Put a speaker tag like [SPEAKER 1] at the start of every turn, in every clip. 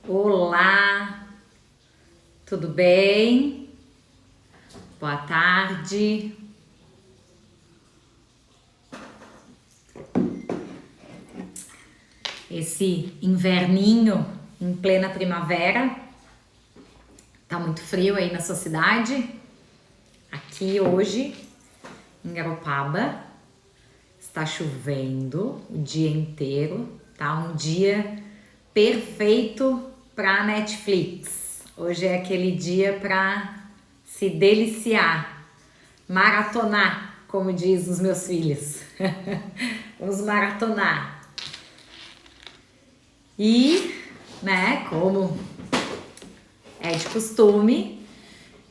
[SPEAKER 1] Olá, tudo bem? Boa tarde. Esse inverninho em plena primavera, tá muito frio aí na sua cidade? Aqui hoje, em Garopaba, está chovendo o dia inteiro, tá? Um dia perfeito para Netflix. Hoje é aquele dia para se deliciar, maratonar, como diz os meus filhos. Vamos maratonar. E, né, como é de costume,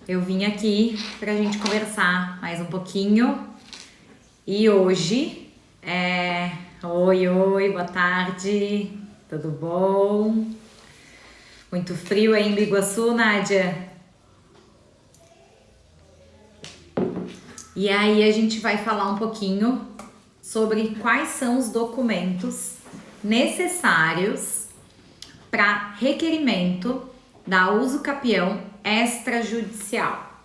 [SPEAKER 1] eu vim aqui pra gente conversar mais um pouquinho. E hoje Oi, boa tarde, tudo bom? Muito frio aí em Biguaçu, Nádia? E aí a gente vai falar um pouquinho sobre quais são os documentos necessários para requerimento da uso capião extrajudicial,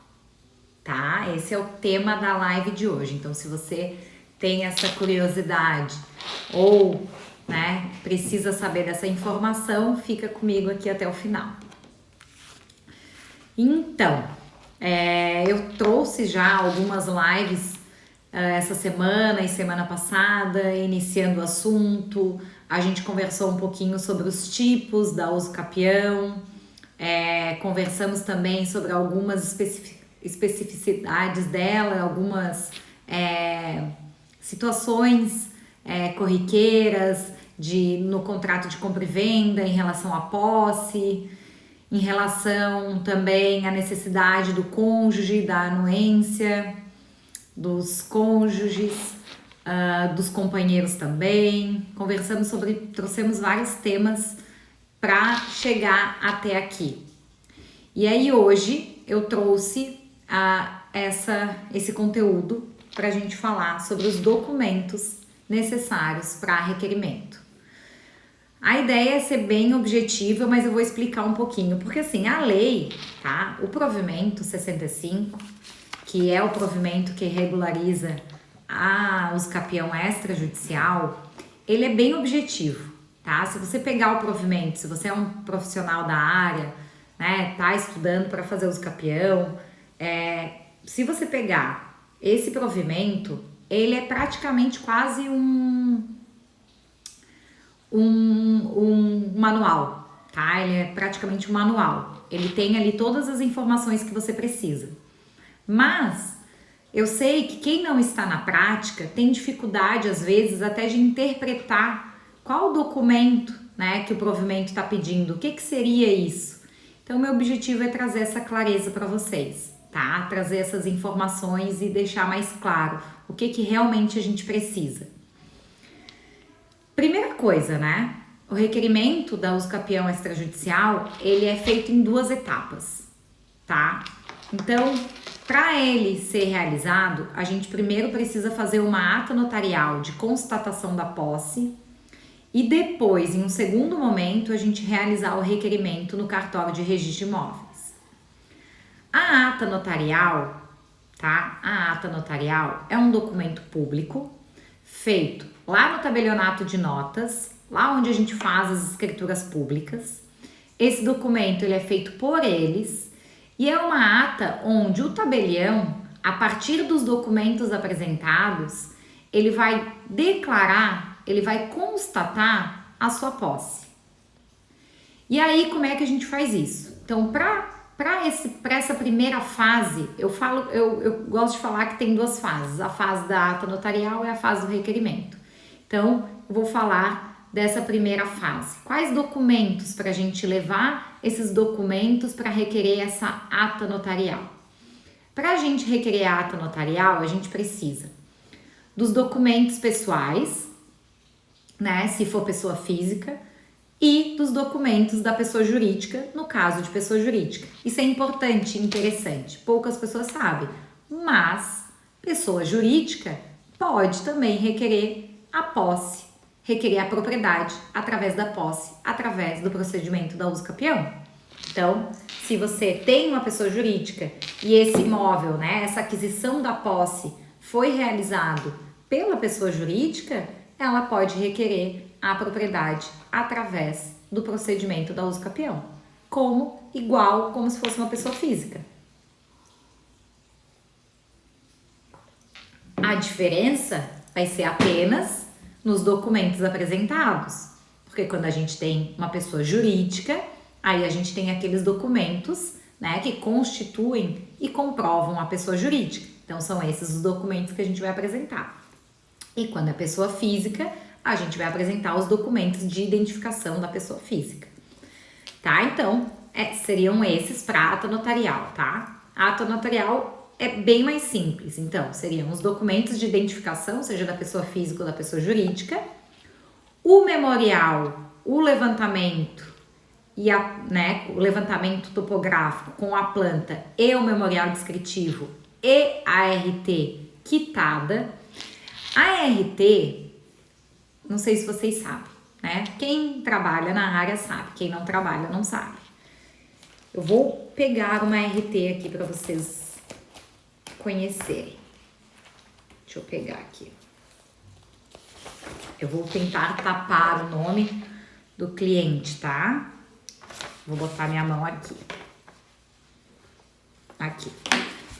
[SPEAKER 1] tá? Esse é o tema da live de hoje. Então, se você tem essa curiosidade ou, né, precisa saber dessa informação, fica comigo aqui até o final. Então, eu trouxe já algumas lives essa semana e semana passada, iniciando o assunto. A gente conversou um pouquinho sobre os tipos da uso capião, conversamos também sobre algumas especificidades dela, algumas situações corriqueiras no contrato de compra e venda em relação à posse, em relação também à necessidade do cônjuge, da anuência, dos cônjuges, dos companheiros também. Trouxemos vários temas para chegar até aqui. E aí hoje eu trouxe esse conteúdo para a gente falar sobre os documentos necessários para requerimento. A ideia é ser bem objetiva, mas eu vou explicar um pouquinho, porque assim, a lei, tá? O provimento 65, que é o provimento que regulariza a uso capião extrajudicial, ele é bem objetivo, tá? Se você pegar o provimento, se você é um profissional da área, né, tá estudando para fazer uso capião, se você pegar esse provimento, ele é praticamente quase um manual, tá? Ele é praticamente um manual. Ele tem ali todas as informações que você precisa. Mas eu sei que quem não está na prática tem dificuldade, às vezes, até de interpretar qual documento, né, que o provimento está pedindo, o que seria isso. Então, meu objetivo é trazer essa clareza para vocês, tá? Trazer essas informações e deixar mais claro o que realmente a gente precisa. Primeira coisa, né? O requerimento da uso capião extrajudicial, ele é feito em 2 etapas, tá? Então, para ele ser realizado, a gente primeiro precisa fazer uma ata notarial de constatação da posse e depois, em um segundo momento, a gente realizar o requerimento no cartório de registro de imóveis. A ata notarial, tá? A ata notarial é um documento público feito lá no tabelionato de notas, lá onde a gente faz as escrituras públicas. Esse documento ele é feito por eles e é uma ata onde o tabelião, a partir dos documentos apresentados, ele vai declarar, ele vai constatar a sua posse. E aí, como é que a gente faz isso? Então, para essa primeira fase, eu gosto de falar que tem 2 fases. A fase da ata notarial e a fase do requerimento. Então, eu vou falar dessa primeira fase. Quais documentos para a gente levar esses documentos para requerer essa ata notarial? Para a gente requerer a ata notarial, a gente precisa dos documentos pessoais, né, se for pessoa física, e dos documentos da pessoa jurídica, no caso de pessoa jurídica. Isso é importante e interessante, poucas pessoas sabem, mas pessoa jurídica pode também requerer a posse requerer a propriedade através da posse, através do procedimento da uso capião. Então, se você tem uma pessoa jurídica e esse imóvel, né, essa aquisição da posse foi realizado pela pessoa jurídica, ela pode requerer a propriedade através do procedimento da uso capião, como se fosse uma pessoa física. A diferença vai ser apenas nos documentos apresentados, porque quando a gente tem uma pessoa jurídica, aí a gente tem aqueles documentos, né, que constituem e comprovam a pessoa jurídica. Então, são esses os documentos que a gente vai apresentar. E quando é pessoa física, a gente vai apresentar os documentos de identificação da pessoa física. Tá? Então, seriam esses para ata notarial, tá? A ata notarial é bem mais simples. Então, seriam os documentos de identificação, seja da pessoa física ou da pessoa jurídica, o memorial, o levantamento e o levantamento topográfico com a planta e o memorial descritivo e a RT quitada. A RT, não sei se vocês sabem, né? Quem trabalha na área sabe, quem não trabalha não sabe. Eu vou pegar uma RT aqui para vocês conhecerem. Deixa eu pegar aqui. Eu vou tentar tapar o nome do cliente, tá? Vou botar minha mão aqui. Aqui.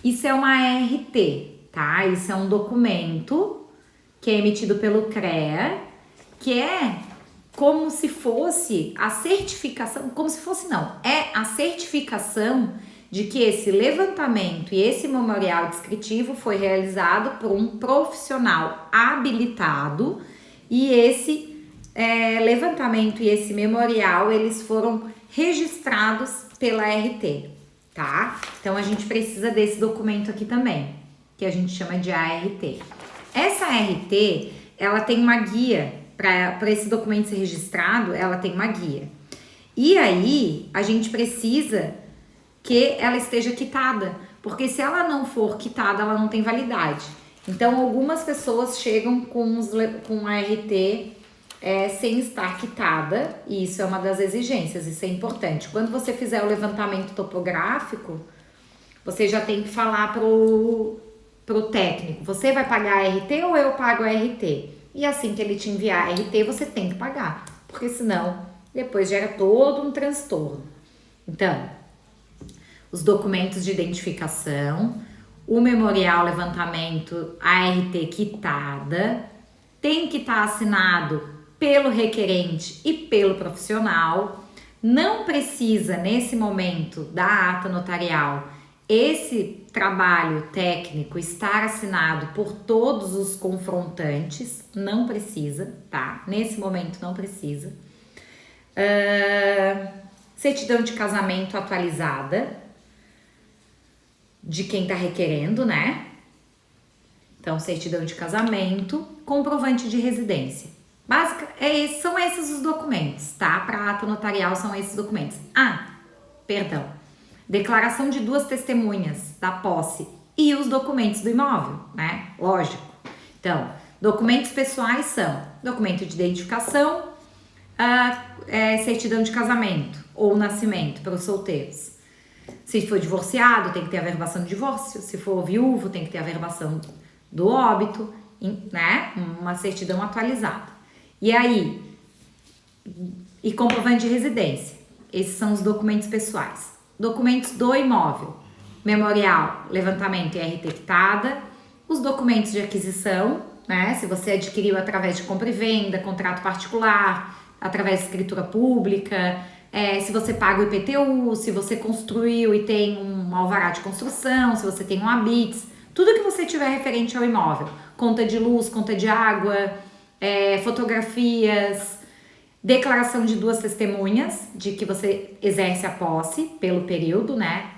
[SPEAKER 1] Isso é uma RT, tá? Isso é um documento que é emitido pelo CREA, que é como se fosse a certificação, é a certificação de que esse levantamento e esse memorial descritivo foi realizado por um profissional habilitado e esse levantamento e esse memorial, eles foram registrados pela RT, tá? Então, a gente precisa desse documento aqui também, que a gente chama de ART. Essa ART, ela tem uma guia, para esse documento ser registrado, ela tem uma guia. E aí, a gente precisa que ela esteja quitada, porque se ela não for quitada, ela não tem validade. Então, algumas pessoas chegam com a RT sem estar quitada, e isso é uma das exigências, isso é importante. Quando você fizer o levantamento topográfico, você já tem que falar pro técnico, você vai pagar a RT ou eu pago a RT? E assim que ele te enviar a RT, você tem que pagar, porque senão depois gera todo um transtorno. Então, os documentos de identificação, o memorial, levantamento, a RT quitada, tem que estar assinado pelo requerente e pelo profissional. Não precisa, nesse momento da ata notarial, esse trabalho técnico estar assinado por todos os confrontantes, não precisa, tá? Nesse momento não precisa. Certidão de casamento atualizada de quem tá requerendo, né? Então, certidão de casamento, comprovante de residência. São esses os documentos, tá? Para ata notarial são esses documentos. Declaração de 2 testemunhas da posse e os documentos do imóvel, né? Lógico. Então, documentos pessoais são documento de identificação, certidão de casamento ou nascimento para os solteiros. Se for divorciado, tem que ter a averbação do divórcio. Se for viúvo, tem que ter a averbação do óbito, né? Uma certidão atualizada. E aí, e comprovante de residência. Esses são os documentos pessoais. Documentos do imóvel, memorial, levantamento e RT quitada, os documentos de aquisição, né? Se você adquiriu através de compra e venda, contrato particular, através de escritura pública, se você paga o IPTU, se você construiu e tem um alvará de construção, se você tem um habite, tudo que você tiver referente ao imóvel, conta de luz, conta de água, fotografias, declaração de 2 testemunhas de que você exerce a posse pelo período, né,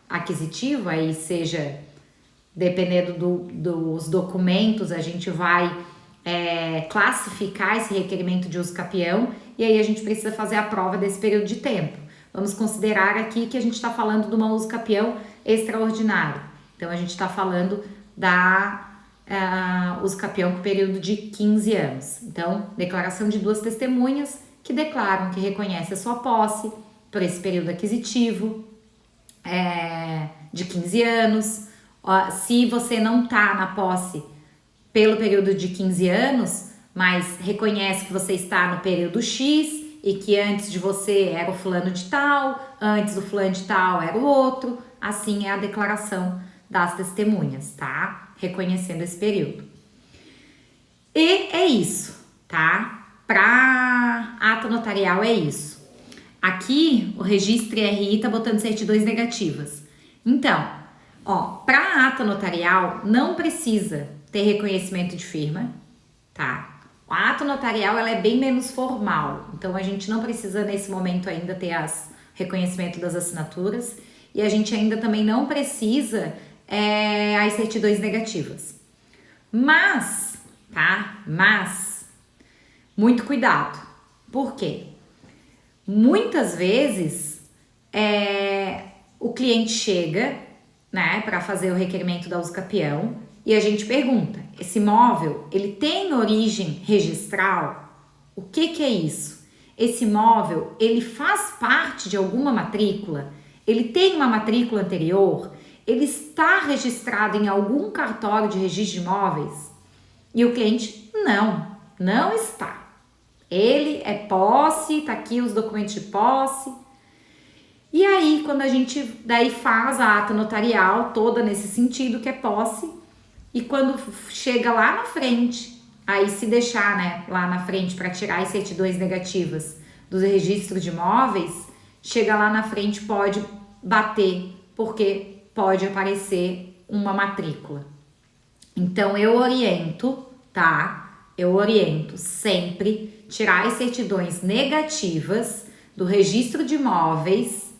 [SPEAKER 1] aquisitivo, aí seja, dependendo dos documentos, a gente vai classificar esse requerimento de uso capião e aí a gente precisa fazer a prova desse período de tempo. Vamos considerar aqui que a gente está falando de uma uso capião extraordinário. Então, a gente está falando da uso capião com período de 15 anos. Então, declaração de duas testemunhas que declaram que reconhece a sua posse por esse período aquisitivo de 15 anos. Se você não tá na posse pelo período de 15 anos, mas reconhece que você está no período X e que antes de você era o fulano de tal, antes do fulano de tal era o outro, assim é a declaração das testemunhas, tá? Reconhecendo esse período. E é isso, tá? Para ato notarial é isso. Aqui o registro RI tá botando certidões negativas. Então, para ata notarial não precisa ter reconhecimento de firma, tá? A ata notarial ela é bem menos formal, então a gente não precisa nesse momento ainda ter reconhecimento das assinaturas e a gente ainda também não precisa as certidões negativas. Mas, tá? Mas, muito cuidado. Por quê? Muitas vezes o cliente chega, né, para fazer o requerimento da uso capião e a gente pergunta, esse imóvel, ele tem origem registral? O que é isso? Esse imóvel, ele faz parte de alguma matrícula? Ele tem uma matrícula anterior? Ele está registrado em algum cartório de registro de imóveis? E o cliente, não está. Ele é posse, tá aqui os documentos de posse. E aí, quando a gente daí faz a ata notarial toda nesse sentido que é posse, e quando chega lá na frente, aí se deixar, né, lá na frente para tirar as certidões negativas dos registros de imóveis, chega lá na frente pode bater, porque pode aparecer uma matrícula. Então eu oriento, tá? Eu oriento sempre tirar as certidões negativas do registro de imóveis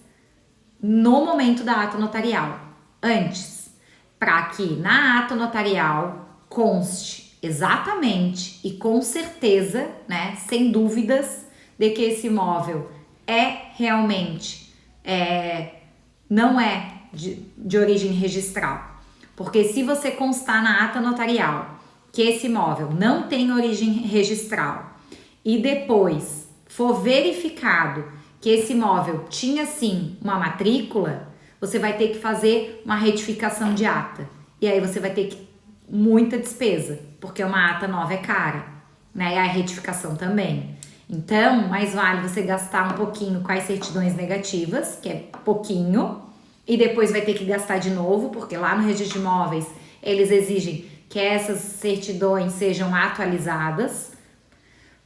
[SPEAKER 1] no momento da ata notarial, antes, para que na ata notarial conste exatamente e com certeza, né, sem dúvidas, de que esse imóvel realmente não é de origem registral. Porque se você constar na ata notarial que esse imóvel não tem origem registral e depois for verificado que esse imóvel tinha sim uma matrícula, você vai ter que fazer uma retificação de ata. E aí você vai ter muita despesa, porque uma ata nova é cara, né? E a retificação também. Então, mais vale você gastar um pouquinho com as certidões negativas, que é pouquinho, e depois vai ter que gastar de novo, porque lá no registro de imóveis eles exigem que essas certidões sejam atualizadas.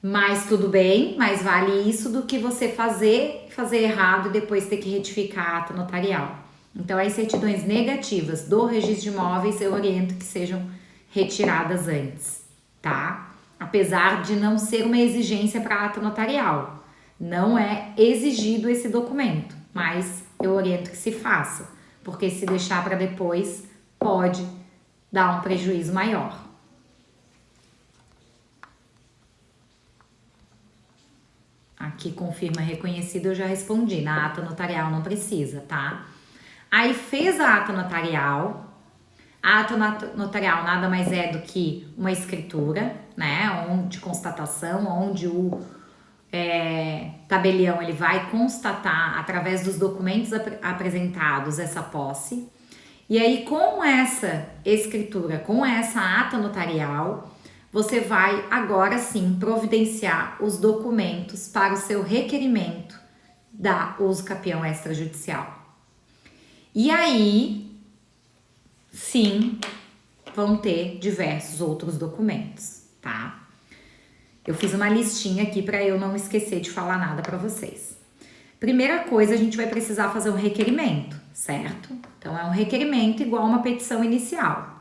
[SPEAKER 1] Mas tudo bem, mais vale isso do que você fazer errado e depois ter que retificar a ata notarial. Então, as certidões negativas do registro de imóveis eu oriento que sejam retiradas antes, tá? Apesar de não ser uma exigência para a ata notarial. Não é exigido esse documento, mas eu oriento que se faça, porque se deixar para depois pode dar um prejuízo maior. Aqui confirma reconhecido, eu já respondi. Na ata notarial não precisa, tá? Aí fez a ata notarial. A ata notarial nada mais é do que uma escritura, né? De constatação, onde o tabelião ele vai constatar através dos documentos apresentados essa posse. E aí com essa escritura, com essa ata notarial, você vai agora sim providenciar os documentos para o seu requerimento da uso capião extrajudicial. E aí, sim, vão ter diversos outros documentos, tá? Eu fiz uma listinha aqui para eu não esquecer de falar nada para vocês. Primeira coisa, a gente vai precisar fazer um requerimento, certo? Então, é um requerimento igual a uma petição inicial.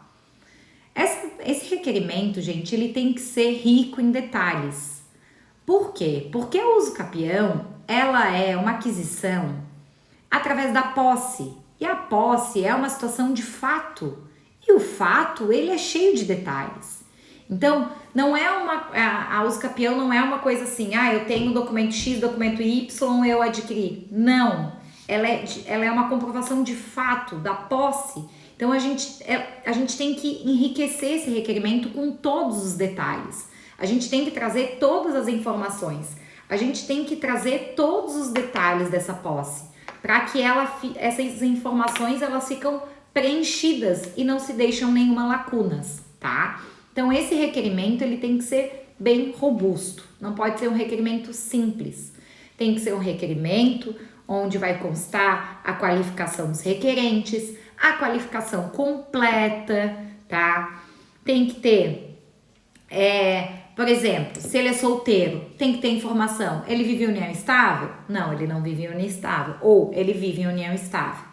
[SPEAKER 1] Esse requerimento, gente, ele tem que ser rico em detalhes. Por quê? Porque o uso capião, ela é uma aquisição através da posse. E a posse é uma situação de fato. E o fato, ele é cheio de detalhes. Então, não é a uso capião não é uma coisa assim, eu tenho documento X, documento Y, eu adquiri. Não. Ela é uma comprovação de fato da posse. Então a gente tem que enriquecer esse requerimento com todos os detalhes. A gente tem que trazer todas as informações. A gente tem que trazer todos os detalhes dessa posse, para que essas informações elas ficam preenchidas e não se deixam nenhuma lacunas, tá? Então esse requerimento ele tem que ser bem robusto, não pode ser um requerimento simples. Tem que ser um requerimento onde vai constar a qualificação dos requerentes, a qualificação completa, tá? Tem que ter, por exemplo, se ele é solteiro, tem que ter informação. Ele vive em união estável? Não, ele não vive em união estável. Ou ele vive em união estável.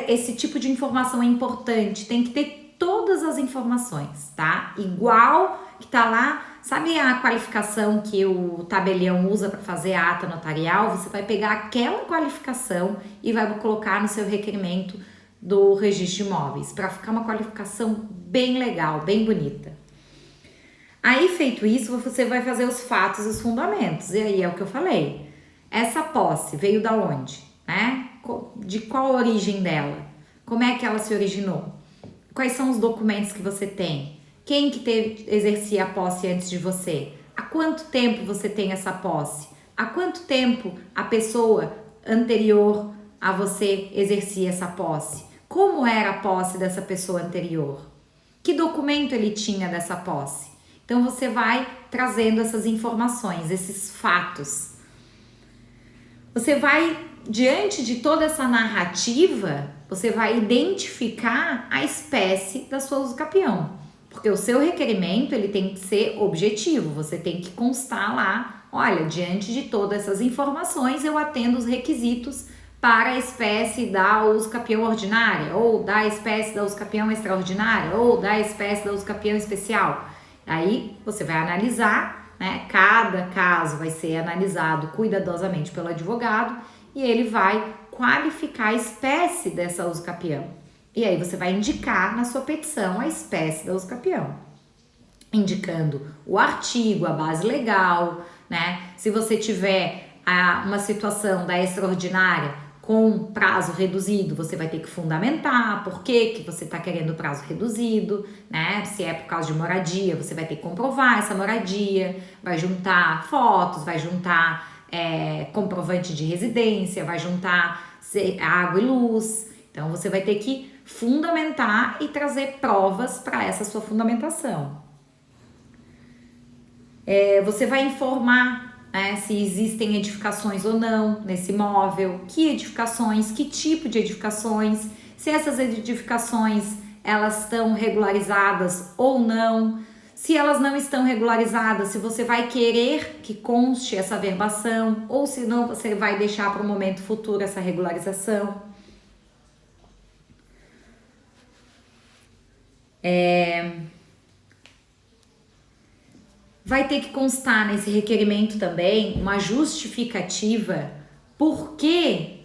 [SPEAKER 1] Esse tipo de informação é importante, tem que ter todas as informações, tá? Igual que tá lá, sabe a qualificação que o tabelião usa para fazer a ata notarial? Você vai pegar aquela qualificação e vai colocar no seu requerimento do registro de imóveis, para ficar uma qualificação bem legal, bem bonita. Aí, feito isso, você vai fazer os fatos e os fundamentos. E aí é o que eu falei. Essa posse veio da onde, né? De qual a origem dela? Como é que ela se originou? Quais são os documentos que você tem? Quem que exercia a posse antes de você? Há quanto tempo você tem essa posse? Há quanto tempo a pessoa anterior a você exercia essa posse? Como era a posse dessa pessoa anterior? Que documento ele tinha dessa posse? Então você vai trazendo essas informações, esses fatos. Você vai, diante de toda essa narrativa, você vai identificar a espécie da sua usucapião. Porque o seu requerimento, ele tem que ser objetivo, você tem que constar lá, olha, diante de todas essas informações, eu atendo os requisitos para a espécie da usucapião ordinária, ou da espécie da usucapião extraordinária, ou da espécie da usucapião especial. Aí você vai analisar, né? Cada caso vai ser analisado cuidadosamente pelo advogado e ele vai qualificar a espécie dessa usucapião. E aí você vai indicar na sua petição a espécie da usucapião, indicando o artigo, a base legal, né? Se você tiver uma situação da extraordinária com prazo reduzido, você vai ter que fundamentar por que você está querendo prazo reduzido, né? Se é por causa de moradia, você vai ter que comprovar essa moradia, vai juntar fotos, vai juntar comprovante de residência, vai juntar água e luz. Então, você vai ter que fundamentar e trazer provas para essa sua fundamentação. Você vai informar, né, se existem edificações ou não nesse imóvel, que edificações, que tipo de edificações, se essas edificações elas estão regularizadas ou não, se elas não estão regularizadas, se você vai querer que conste essa verbação ou se não você vai deixar para o momento futuro essa regularização. Vai ter que constar nesse requerimento também uma justificativa por que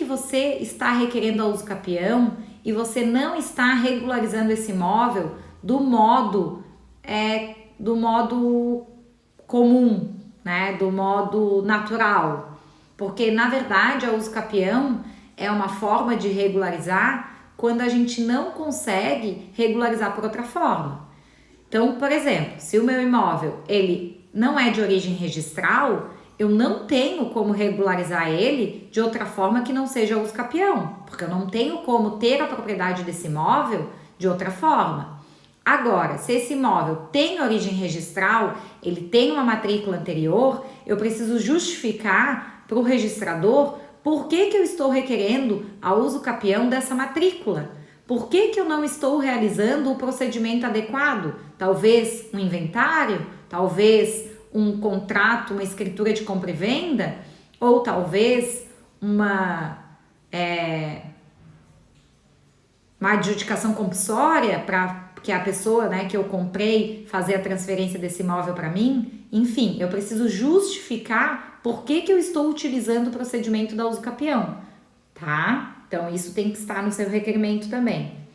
[SPEAKER 1] você está requerendo a usucapião e você não está regularizando esse imóvel do modo comum, né? Do modo natural. Porque, na verdade, a usucapião é uma forma de regularizar quando a gente não consegue regularizar por outra forma. Então, por exemplo, se o meu imóvel ele não é de origem registral, eu não tenho como regularizar ele de outra forma que não seja usucapião, porque eu não tenho como ter a propriedade desse imóvel de outra forma. Agora, se esse imóvel tem origem registral, ele tem uma matrícula anterior, eu preciso justificar para o registrador por que eu estou requerendo a usucapião dessa matrícula. Por que eu não estou realizando o procedimento adequado? Talvez um inventário, talvez um contrato, uma escritura de compra e venda, ou talvez uma adjudicação compulsória para que a pessoa, né, que eu comprei fazer a transferência desse imóvel para mim. Enfim, eu preciso justificar por que eu estou utilizando o procedimento da usucapião, tá? Então, isso tem que estar no seu requerimento também.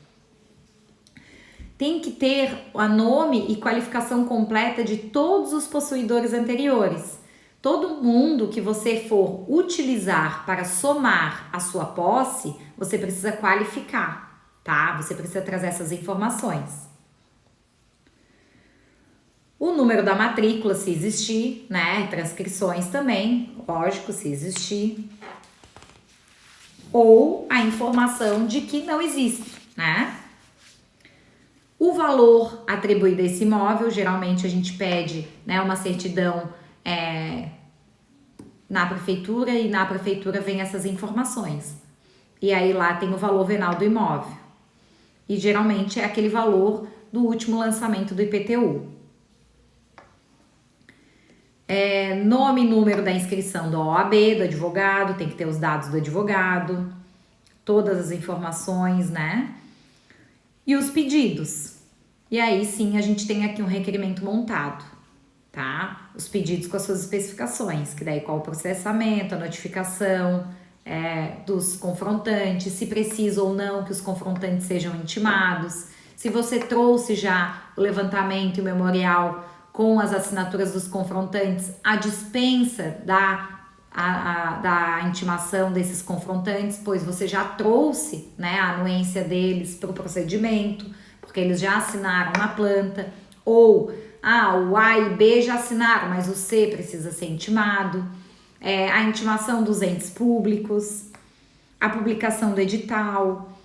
[SPEAKER 1] Tem que ter o nome e qualificação completa de todos os possuidores anteriores. Todo mundo que você for utilizar para somar a sua posse, você precisa qualificar, tá? Você precisa trazer essas informações. O número da matrícula, se existir, né? Transcrições também, lógico, se existir. Ou a informação de que não existe, né? O valor atribuído a esse imóvel, geralmente a gente pede, né, uma certidão na prefeitura, e na prefeitura vem essas informações. E aí lá tem o valor venal do imóvel. E geralmente é aquele valor do último lançamento do IPTU. Nome e número da inscrição da OAB, do advogado, tem que ter os dados do advogado, todas as informações, né? E os pedidos. E aí sim a gente tem aqui um requerimento montado, tá? Os pedidos com as suas especificações, que daí qual o processamento, a notificação dos confrontantes, se precisa ou não que os confrontantes sejam intimados, se você trouxe já o levantamento e o memorial com as assinaturas dos confrontantes, a dispensa da intimação desses confrontantes, pois você já trouxe, né, a anuência deles para o procedimento, porque eles já assinaram na planta, ou o A e B já assinaram, mas o C precisa ser intimado, a intimação dos entes públicos, a publicação do edital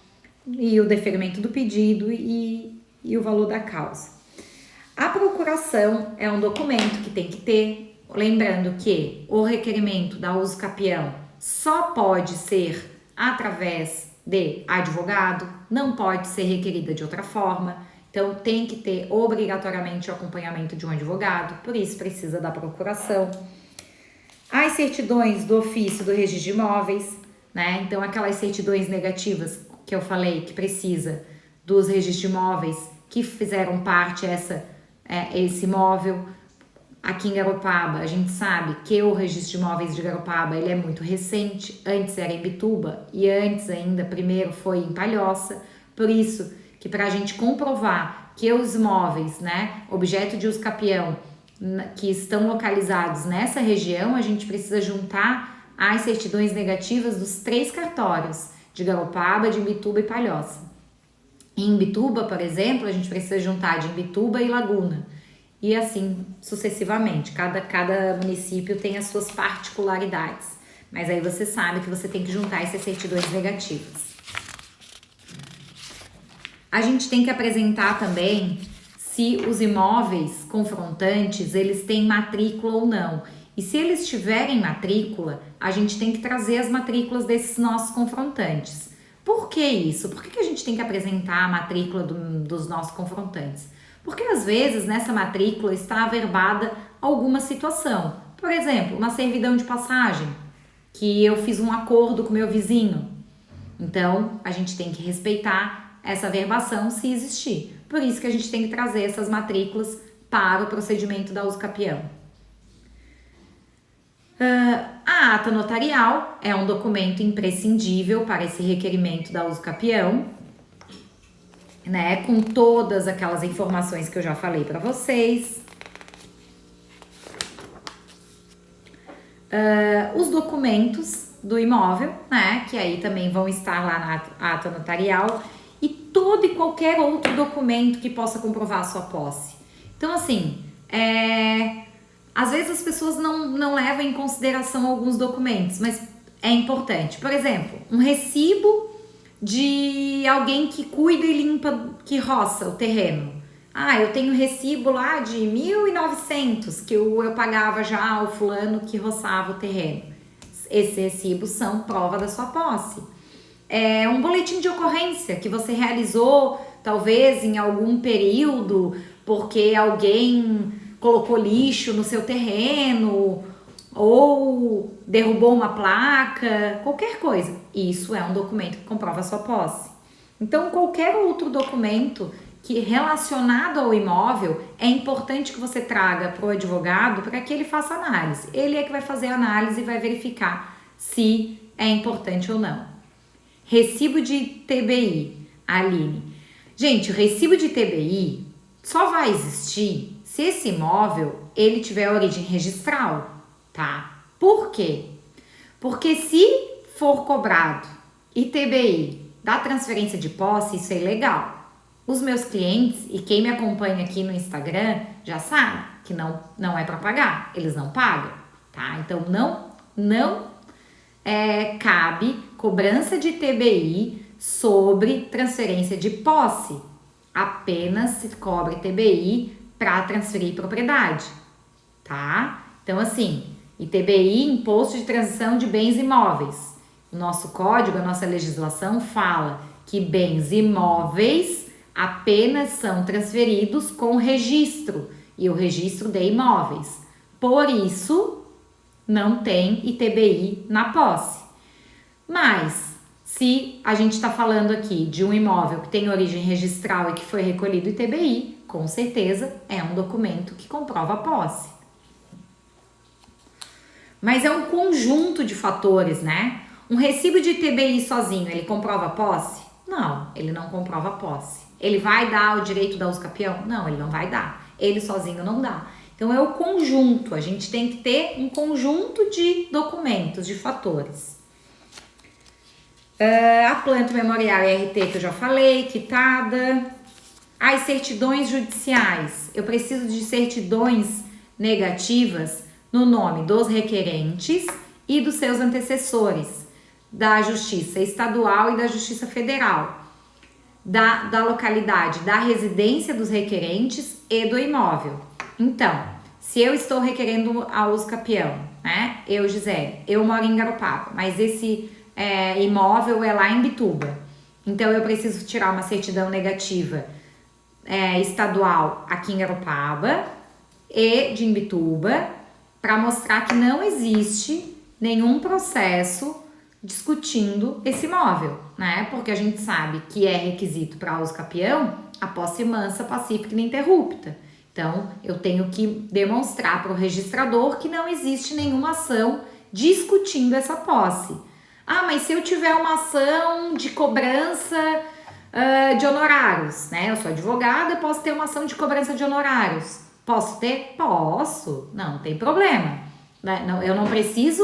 [SPEAKER 1] e o deferimento do pedido e o valor da causa. A procuração é um documento que tem que ter, lembrando que o requerimento da uso capião só pode ser através de advogado, não pode ser requerida de outra forma, então tem que ter obrigatoriamente o acompanhamento de um advogado, por isso precisa da procuração. As certidões do ofício do registro de imóveis, né? Então aquelas certidões negativas que eu falei que precisa dos registros de imóveis que fizeram parte esse imóvel. Aqui em Garopaba, a gente sabe que o registro de imóveis de Garopaba ele é muito recente, antes era em Bituba e antes ainda, primeiro foi em Palhoça, por isso que para a gente comprovar que os imóveis, né, objeto de uso capião, que estão localizados nessa região, a gente precisa juntar as certidões negativas dos 3 cartórios, de Garopaba, de Imbituba e Palhoça. Em Imbituba, por exemplo, a gente precisa juntar de Imbituba e Laguna. E assim sucessivamente, cada município tem as suas particularidades. Mas aí você sabe que você tem que juntar essas certidões negativas. A gente tem que apresentar também se os imóveis confrontantes, eles têm matrícula ou não. E se eles tiverem matrícula, a gente tem que trazer as matrículas desses nossos confrontantes. Por que isso? Por que a gente tem que apresentar a matrícula dos nossos confrontantes? Porque às vezes nessa matrícula está averbada alguma situação. Por exemplo, uma servidão de passagem, que eu fiz um acordo com meu vizinho. Então, a gente tem que respeitar essa averbação se existir. Por isso que a gente tem que trazer essas matrículas para o procedimento da uso capião. A ata notarial é um documento imprescindível para esse requerimento da uso capião, né, com todas aquelas informações que eu já falei para vocês. Os documentos do imóvel, né, que aí também vão estar lá na ata notarial, e todo e qualquer outro documento que possa comprovar a sua posse. Então, assim, às vezes as pessoas não levam em consideração alguns documentos, mas é importante. Por exemplo, um recibo de alguém que cuida e limpa, que roça o terreno. Eu tenho recibo lá de 1.900 que eu pagava já ao fulano que roçava o terreno. Esses recibos são prova da sua posse. Um boletim de ocorrência que você realizou, talvez em algum período, porque alguém colocou lixo no seu terreno ou derrubou uma placa, qualquer coisa. Isso é um documento que comprova a sua posse. Então, qualquer outro documento que relacionado ao imóvel, é importante que você traga para o advogado para que ele faça análise. Ele é que vai fazer a análise e vai verificar se é importante ou não. Recibo de TBI, Aline. Gente, o recibo de TBI só vai existir se esse imóvel ele tiver origem registral. tá? Por quê? Porque se for cobrado ITBI da transferência de posse, isso é ilegal. Os meus clientes e quem me acompanha aqui no Instagram já sabe que não é para pagar, eles não pagam, tá? Então não cabe cobrança de ITBI sobre transferência de posse. Apenas se cobra ITBI para transferir propriedade, tá? Então assim, ITBI, Imposto de Transação de Bens Imóveis. O nosso código, a nossa legislação fala que bens imóveis apenas são transferidos com registro e o registro de imóveis. Por isso, não tem ITBI na posse. Mas, se a gente está falando aqui de um imóvel que tem origem registral e que foi recolhido ITBI, com certeza é um documento que comprova a posse. Mas é um conjunto de fatores, né? Um recibo de ITBI sozinho, ele comprova a posse? Não, ele não comprova a posse. Ele vai dar o direito da usucapião? Não, ele não vai dar. Ele sozinho não dá. Então é o conjunto, a gente tem que ter um conjunto de documentos, de fatores. A planta memorial e RT que eu já falei, quitada. As certidões judiciais. Eu preciso de certidões negativas no nome dos requerentes e dos seus antecessores, da Justiça Estadual e da Justiça Federal, da localidade, da residência dos requerentes e do imóvel. Então, se eu estou requerendo a usucapião, né? Eu, Gisele, eu moro em Garopaba, mas esse imóvel é lá em Bituba. Então, eu preciso tirar uma certidão negativa estadual aqui em Garopaba e de Imbituba, para mostrar que não existe nenhum processo discutindo esse imóvel, né? Porque a gente sabe que é requisito para usucapião a posse mansa, pacífica e ininterrupta. Então, eu tenho que demonstrar para o registrador que não existe nenhuma ação discutindo essa posse. Ah, mas se eu tiver uma ação de cobrança de honorários, né? Eu sou advogada, posso ter uma ação de cobrança de honorários. Posso ter? Posso. Não tem problema. Não, eu não preciso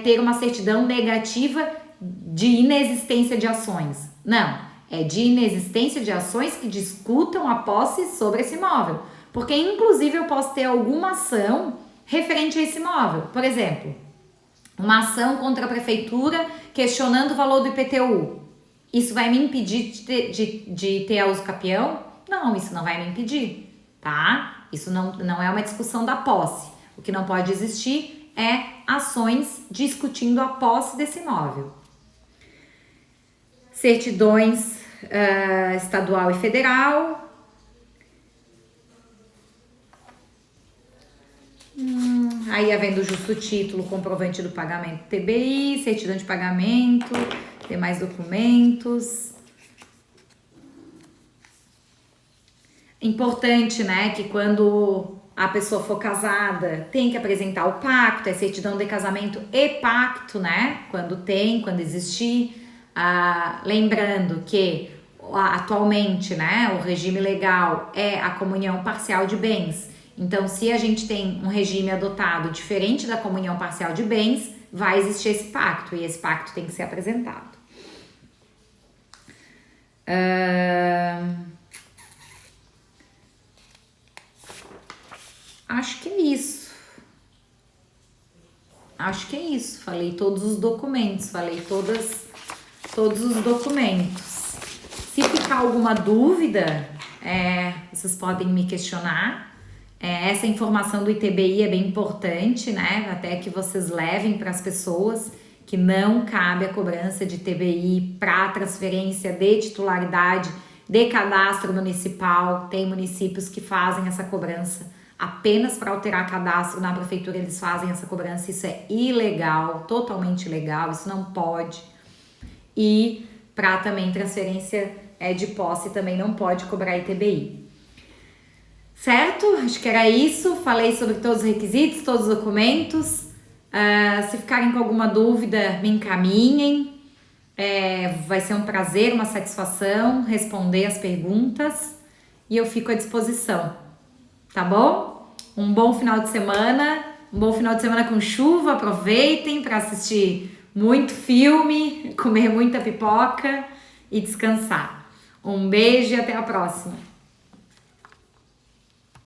[SPEAKER 1] ter uma certidão negativa de inexistência de ações. Não, é de inexistência de ações que discutam a posse sobre esse imóvel. Porque, inclusive, eu posso ter alguma ação referente a esse imóvel. Por exemplo, uma ação contra a prefeitura questionando o valor do IPTU. Isso vai me impedir de ter a usucapião? Não, isso não vai me impedir, tá? Isso não é uma discussão da posse. O que não pode existir é ações discutindo a posse desse imóvel. Certidões estadual e federal. Aí havendo justo título, comprovante do pagamento TBI, certidão de pagamento, demais documentos. Importante, né, que quando a pessoa for casada, tem que apresentar o pacto, é certidão de casamento e pacto, né, quando existir. Lembrando que atualmente, né, o regime legal é a comunhão parcial de bens. Então, se a gente tem um regime adotado diferente da comunhão parcial de bens, vai existir esse pacto e esse pacto tem que ser apresentado. Acho que é isso. Falei todos os documentos, todos os documentos. Se ficar alguma dúvida, vocês podem me questionar. Essa informação do ITBI é bem importante, né? Até que vocês levem para as pessoas que não cabe a cobrança de ITBI para transferência de titularidade de cadastro municipal. Tem municípios que fazem essa cobrança apenas para alterar cadastro na prefeitura, eles fazem essa cobrança. Isso é ilegal, totalmente ilegal, isso não pode. E para também transferência de posse também não pode cobrar ITBI. Certo? Acho que era isso. Falei sobre todos os requisitos, todos os documentos. Se ficarem com alguma dúvida, me encaminhem. Vai ser um prazer, uma satisfação responder as perguntas. E eu fico à disposição. Tá bom? Um bom final de semana. Um bom final de semana com chuva. Aproveitem para assistir muito filme, comer muita pipoca e descansar. Um beijo e até a próxima.